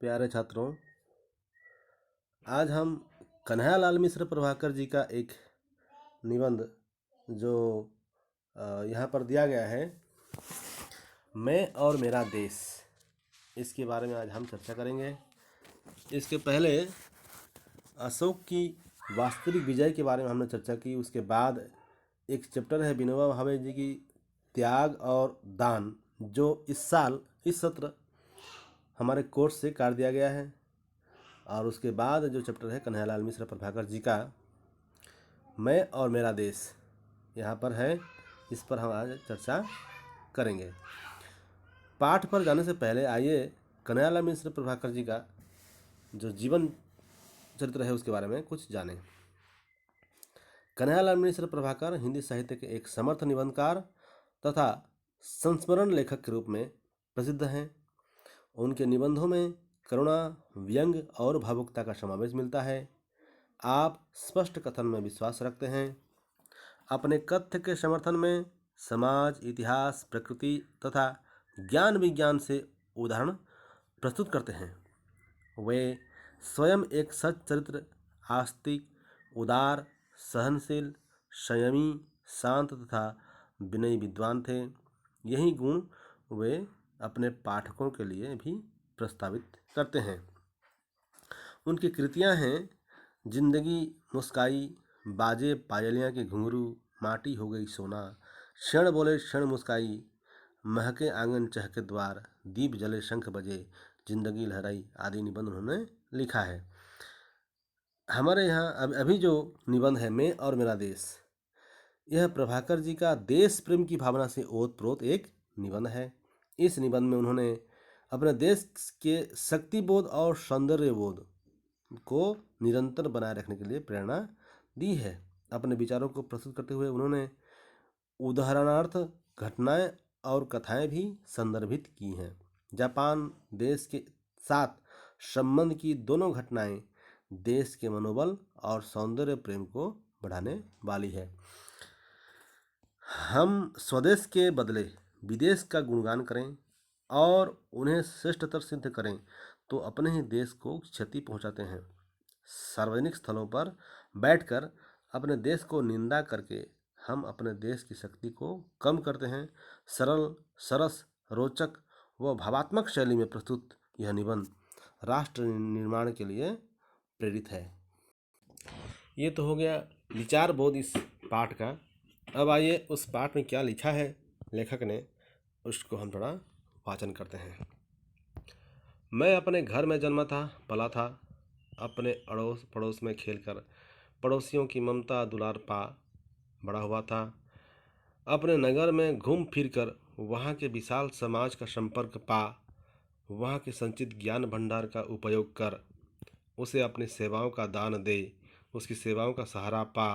प्यारे छात्रों, आज हम कन्हैयालाल मिश्र प्रभाकर जी का एक निबंध जो यहाँ पर दिया गया है, मैं और मेरा देश, इसके बारे में आज हम चर्चा करेंगे। इसके पहले अशोक की वास्तविक विजय के बारे में हमने चर्चा की। उसके बाद एक चैप्टर है विनोबा भावे जी की त्याग और दान, जो इस सत्र हमारे कोर्स से काट दिया गया है। और उसके बाद जो चैप्टर है कन्हैयालाल मिश्र प्रभाकर जी का मैं और मेरा देश, यहाँ पर है। इस पर हम आज चर्चा करेंगे। पाठ पर जाने से पहले आइए कन्हैयालाल मिश्र प्रभाकर जी का जो जीवन चरित्र है उसके बारे में कुछ जानें। कन्हैयालाल मिश्र प्रभाकर हिंदी साहित्य के एक समर्थ निबंधकार तथा संस्मरण लेखक के रूप में प्रसिद्ध हैं। उनके निबंधों में करुणा, व्यंग और भावुकता का समावेश मिलता है। आप स्पष्ट कथन में विश्वास रखते हैं। अपने कथ्य के समर्थन में समाज, इतिहास, प्रकृति तथा ज्ञान विज्ञान से उदाहरण प्रस्तुत करते हैं। वे स्वयं एक सच्चरित्र, आस्तिक, उदार, सहनशील, संयमी, शांत तथा विनयी विद्वान थे। यही गुण वे अपने पाठकों के लिए भी प्रस्तावित करते हैं। उनकी कृतियां हैं जिंदगी मुस्काई, बाजे पायलियाँ के घुंघरू, माटी हो गई सोना, क्षण बोले क्षण मुस्काई, महके आंगन चहके द्वार, दीप जले शंख बजे, जिंदगी लहराई आदि निबंध उन्होंने लिखा है। हमारे यहाँ अभी जो निबंध है मैं और मेरा देश, यह प्रभाकर जी का देश प्रेम की भावना से ओतप्रोत एक निबंध है। इस निबंध में उन्होंने अपने देश के शक्तिबोध और सौंदर्यबोध को निरंतर बनाए रखने के लिए प्रेरणा दी है। अपने विचारों को प्रस्तुत करते हुए उन्होंने उदाहरणार्थ घटनाएं और कथाएं भी संदर्भित की हैं। जापान देश के साथ संबंध की दोनों घटनाएं देश के मनोबल और सौंदर्य प्रेम को बढ़ाने वाली है। हम स्वदेश के बदले विदेश का गुणगान करें और उन्हें श्रेष्ठतर सिद्ध करें तो अपने ही देश को क्षति पहुंचाते हैं। सार्वजनिक स्थलों पर बैठकर अपने देश को निंदा करके हम अपने देश की शक्ति को कम करते हैं। सरल, सरस, रोचक व भावात्मक शैली में प्रस्तुत यह निबंध राष्ट्र निर्माण के लिए प्रेरित है। ये तो हो गया विचार बोध इस पाठ का। अब आइए उस पाठ में क्या लिखा है लेखक ने, उसको हम थोड़ा वाचन करते हैं। मैं अपने घर में जन्मा था, पला था, अपने अड़ोस पड़ोस में खेलकर पड़ोसियों की ममता दुलार पा बड़ा हुआ था। अपने नगर में घूम फिर कर वहाँ के विशाल समाज का संपर्क पा, वहाँ के संचित ज्ञान भंडार का उपयोग कर उसे अपनी सेवाओं का दान दे, उसकी सेवाओं का सहारा पा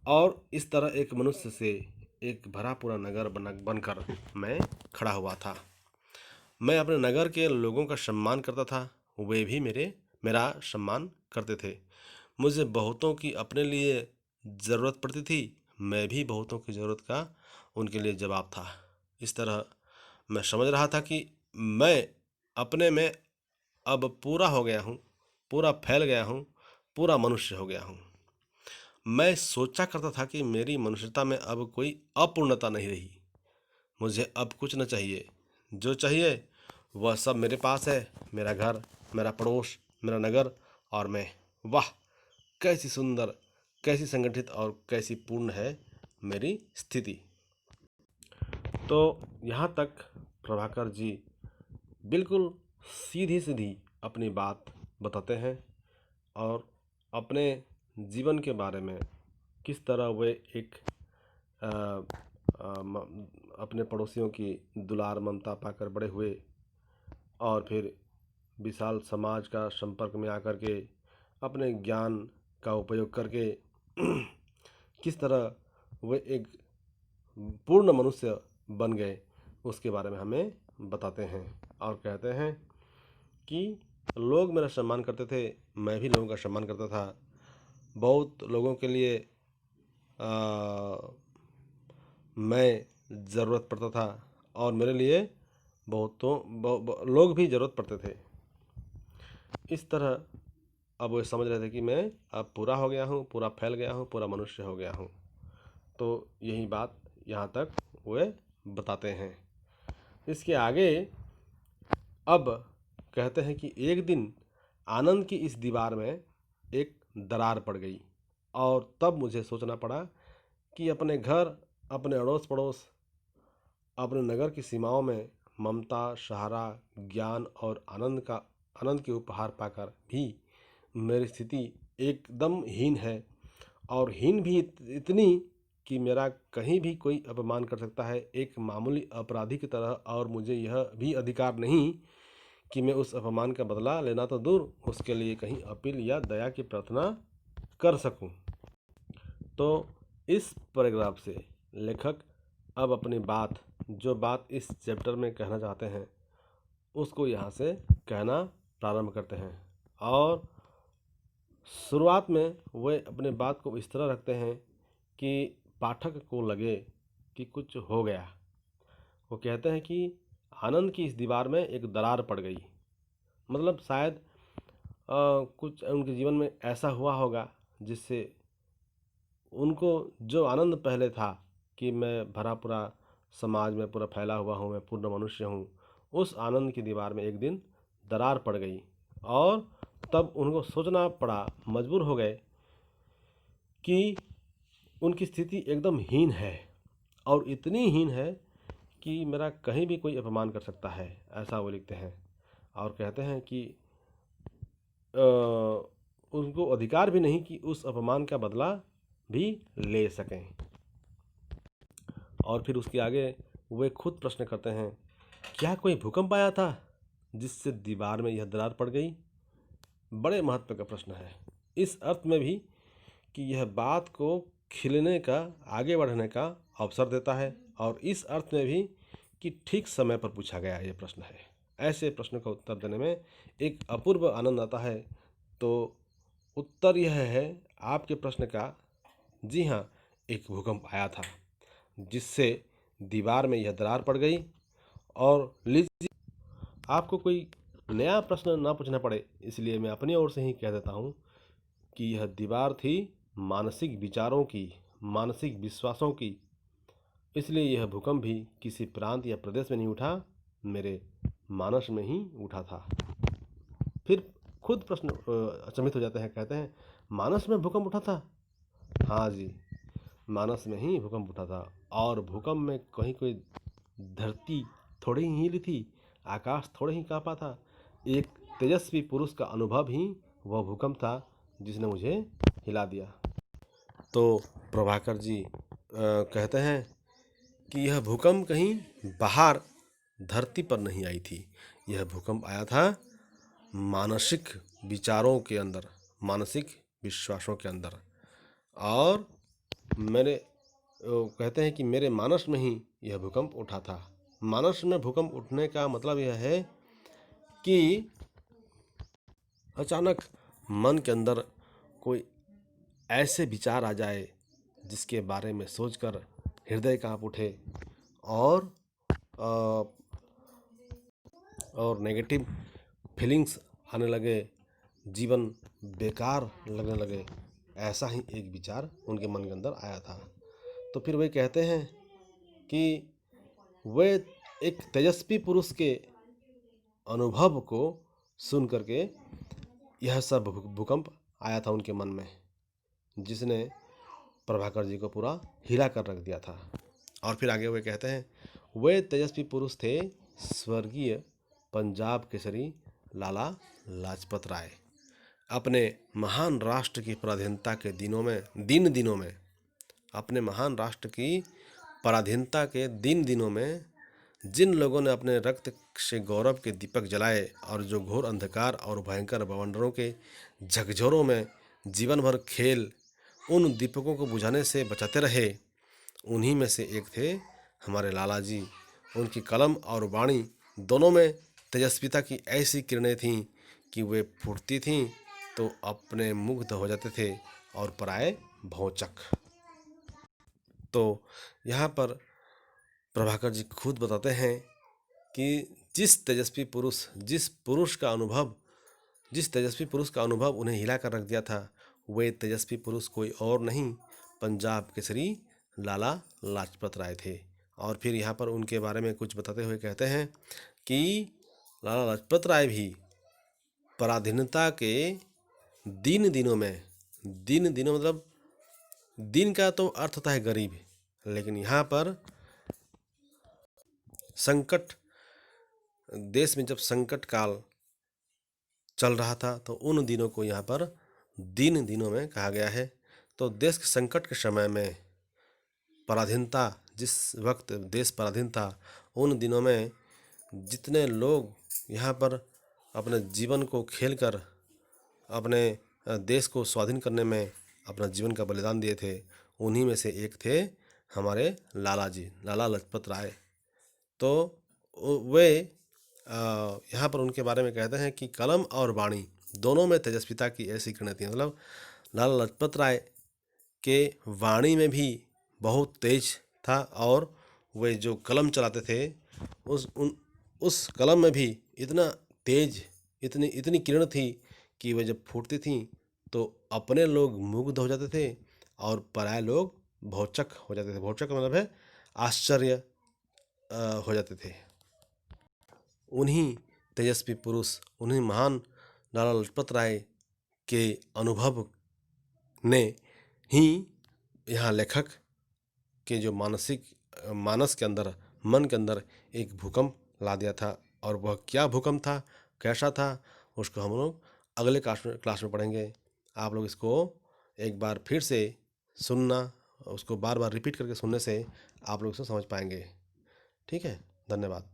और इस तरह एक मनुष्य से एक भरा पूरा नगर बनकर मैं खड़ा हुआ था। मैं अपने नगर के लोगों का सम्मान करता था, वे भी मेरा सम्मान करते थे। मुझे बहुतों की अपने लिए ज़रूरत पड़ती थी, मैं भी बहुतों की ज़रूरत का उनके लिए जवाब था। इस तरह मैं समझ रहा था कि मैं अपने में अब पूरा हो गया हूँ, पूरा फैल गया हूँ, पूरा मनुष्य हो गया हूँ। मैं सोचा करता था कि मेरी मनुष्यता में अब कोई अपूर्णता नहीं रही। मुझे अब कुछ न चाहिए, जो चाहिए वह सब मेरे पास है। मेरा घर, मेरा पड़ोस, मेरा नगर और मैं। वाह, कैसी सुंदर, कैसी संगठित और कैसी पूर्ण है मेरी स्थिति। तो यहाँ तक प्रभाकर जी बिल्कुल सीधी सीधी अपनी बात बताते हैं और अपने जीवन के बारे में किस तरह वे एक अपने पड़ोसियों की दुलार ममता पाकर बड़े हुए और फिर विशाल समाज का संपर्क में आकर के अपने ज्ञान का उपयोग करके किस तरह वे एक पूर्ण मनुष्य बन गए, उसके बारे में हमें बताते हैं और कहते हैं कि लोग मेरा सम्मान करते थे, मैं भी लोगों का सम्मान करता था। बहुत लोगों के लिए मैं ज़रूरत पड़ता था और मेरे लिए लोग भी ज़रूरत पड़ते थे। इस तरह अब वे समझ रहे थे कि मैं अब पूरा हो गया हूँ, पूरा फैल गया हूँ, पूरा मनुष्य हो गया हूँ। तो यही बात यहाँ तक वे बताते हैं। इसके आगे अब कहते हैं कि एक दिन आनंद की इस दीवार में एक दरार पड़ गई और तब मुझे सोचना पड़ा कि अपने घर, अपने अड़ोस पड़ोस, अपने नगर की सीमाओं में ममता, सहारा, ज्ञान और आनंद के उपहार पाकर भी मेरी स्थिति एकदम हीन है और हीन भी इतनी कि मेरा कहीं भी कोई अपमान कर सकता है एक मामूली अपराधी की तरह, और मुझे यह भी अधिकार नहीं कि मैं उस अपमान का बदला लेना तो दूर, उसके लिए कहीं अपील या दया की प्रार्थना कर सकूं। तो इस पैराग्राफ से लेखक अब अपनी बात, जो बात इस चैप्टर में कहना चाहते हैं, उसको यहाँ से कहना प्रारंभ करते हैं। और शुरुआत में वे अपने बात को इस तरह रखते हैं कि पाठक को लगे कि कुछ हो गया। वो कहते हैं कि आनंद की इस दीवार में एक दरार पड़ गई, मतलब शायद कुछ उनके जीवन में ऐसा हुआ होगा जिससे उनको जो आनंद पहले था कि मैं भरा पूरा समाज में पूरा फैला हुआ हूँ, मैं पूर्ण मनुष्य हूँ, उस आनंद की दीवार में एक दिन दरार पड़ गई और तब उनको सोचना पड़ा, मजबूर हो गए कि उनकी स्थिति एकदम हीन है और इतनी हीन है कि मेरा कहीं भी कोई अपमान कर सकता है, ऐसा वो लिखते हैं। और कहते हैं कि उनको अधिकार भी नहीं कि उस अपमान का बदला भी ले सकें। और फिर उसके आगे वे खुद प्रश्न करते हैं, क्या कोई भूकंप आया था जिससे दीवार में यह दरार पड़ गई? बड़े महत्व का प्रश्न है, इस अर्थ में भी कि यह बात को खिलने का, आगे बढ़ने का अवसर देता है, और इस अर्थ में भी कि ठीक समय पर पूछा गया यह प्रश्न है। ऐसे प्रश्न का उत्तर देने में एक अपूर्व आनंद आता है। तो उत्तर यह है आपके प्रश्न का, जी हाँ, एक भूकंप आया था जिससे दीवार में यह दरार पड़ गई। और लीजिए, आपको कोई नया प्रश्न ना पूछना पड़े, इसलिए मैं अपनी ओर से ही कह देता हूँ कि यह दीवार थी मानसिक विचारों की, मानसिक विश्वासों की। इसलिए यह भूकंप भी किसी प्रांत या प्रदेश में नहीं उठा, मेरे मानस में ही उठा था। फिर खुद प्रश्न अचंभित हो जाते हैं, कहते हैं मानस में भूकंप उठा था? हाँ जी, मानस में ही भूकंप उठा था। और भूकंप में कहीं कोई धरती थोड़ी ही हिली थी, आकाश थोड़े ही कांपा था। एक तेजस्वी पुरुष का अनुभव ही वह भूकंप था जिसने मुझे हिला दिया। तो प्रभाकर जी कहते हैं कि यह भूकंप कहीं बाहर धरती पर नहीं आई थी, यह भूकंप आया था मानसिक विचारों के अंदर, मानसिक विश्वासों के अंदर। और मेरे कहते हैं कि मेरे मानस में ही यह भूकंप उठा था। मानस में भूकंप उठने का मतलब यह है कि अचानक मन के अंदर कोई ऐसे विचार आ जाए जिसके बारे में सोचकर हृदय कांप उठे और नेगेटिव फीलिंग्स आने लगे, जीवन बेकार लगने लगे। ऐसा ही एक विचार उनके मन के अंदर आया था। तो फिर वे कहते हैं कि वे एक तेजस्वी पुरुष के अनुभव को सुन करके यह सब भूकंप आया था उनके मन में, जिसने प्रभाकर जी को पूरा हिला कर रख दिया था। और फिर आगे वे कहते हैं वे तेजस्वी पुरुष थे स्वर्गीय पंजाब केसरी लाला लाजपत राय। अपने महान राष्ट्र की पराधीनता के दिनों में अपने महान राष्ट्र की पराधीनता के दिनों में जिन लोगों ने अपने रक्त से गौरव के दीपक जलाए और जो घोर अंधकार और भयंकर बवंडरों के झकझोरों में जीवन भर खेल उन दीपकों को बुझाने से बचाते रहे, उन्हीं में से एक थे हमारे लाला जी। उनकी कलम और वाणी दोनों में तेजस्विता की ऐसी किरणें थीं कि वे फूटती थीं तो अपने मुग्ध हो जाते थे और पराए भौचक। तो यहाँ पर प्रभाकर जी खुद बताते हैं कि जिस तेजस्वी पुरुष, जिस पुरुष का अनुभव जिस तेजस्वी पुरुष का अनुभव उन्हें हिला कर रख दिया था, वे तेजस्वी पुरुष कोई और नहीं, पंजाब केसरी लाला लाजपत राय थे। और फिर यहाँ पर उनके बारे में कुछ बताते हुए कहते हैं कि लाला लाजपत राय भी पराधीनता के दिन दिनों में, दिन दिनों मतलब दिन का तो अर्थ होता है गरीब, लेकिन यहाँ पर संकट, देश में जब संकट काल चल रहा था तो उन दिनों को यहाँ पर दिन दिनों में कहा गया है। तो देश के संकट के समय में पराधीनता, जिस वक्त देश पराधीन था, उन दिनों में जितने लोग यहाँ पर अपने जीवन को खेलकर अपने देश को स्वाधीन करने में अपना जीवन का बलिदान दिए थे, उन्हीं में से एक थे हमारे लाला जी, लाला लाजपत राय। तो वे यहाँ पर उनके बारे में कहते हैं कि कलम और वाणी दोनों में तेजस्विता की ऐसी किरणें थी। मतलब लाला लाजपत राय के वाणी में भी बहुत तेज था, और वे जो कलम चलाते थे उस कलम में भी इतना तेज, इतनी इतनी किरण थी कि वे जब फूटती थी तो अपने लोग मुग्ध हो जाते थे और पराये लोग भौचक हो जाते थे। भौचक का मतलब है आश्चर्य हो जाते थे। उन्हीं तेजस्वी पुरुष, उन्हीं महान लाला लाजपत राय के अनुभव ने ही यहाँ लेखक के जो मानस के अंदर, मन के अंदर एक भूकंप ला दिया था। और वह क्या भूकंप था, कैसा था, उसको हम लोग अगले क्लास में पढ़ेंगे। आप लोग इसको एक बार फिर से सुनना, उसको बार बार रिपीट करके सुनने से आप लोग इसको समझ पाएंगे। ठीक है, धन्यवाद।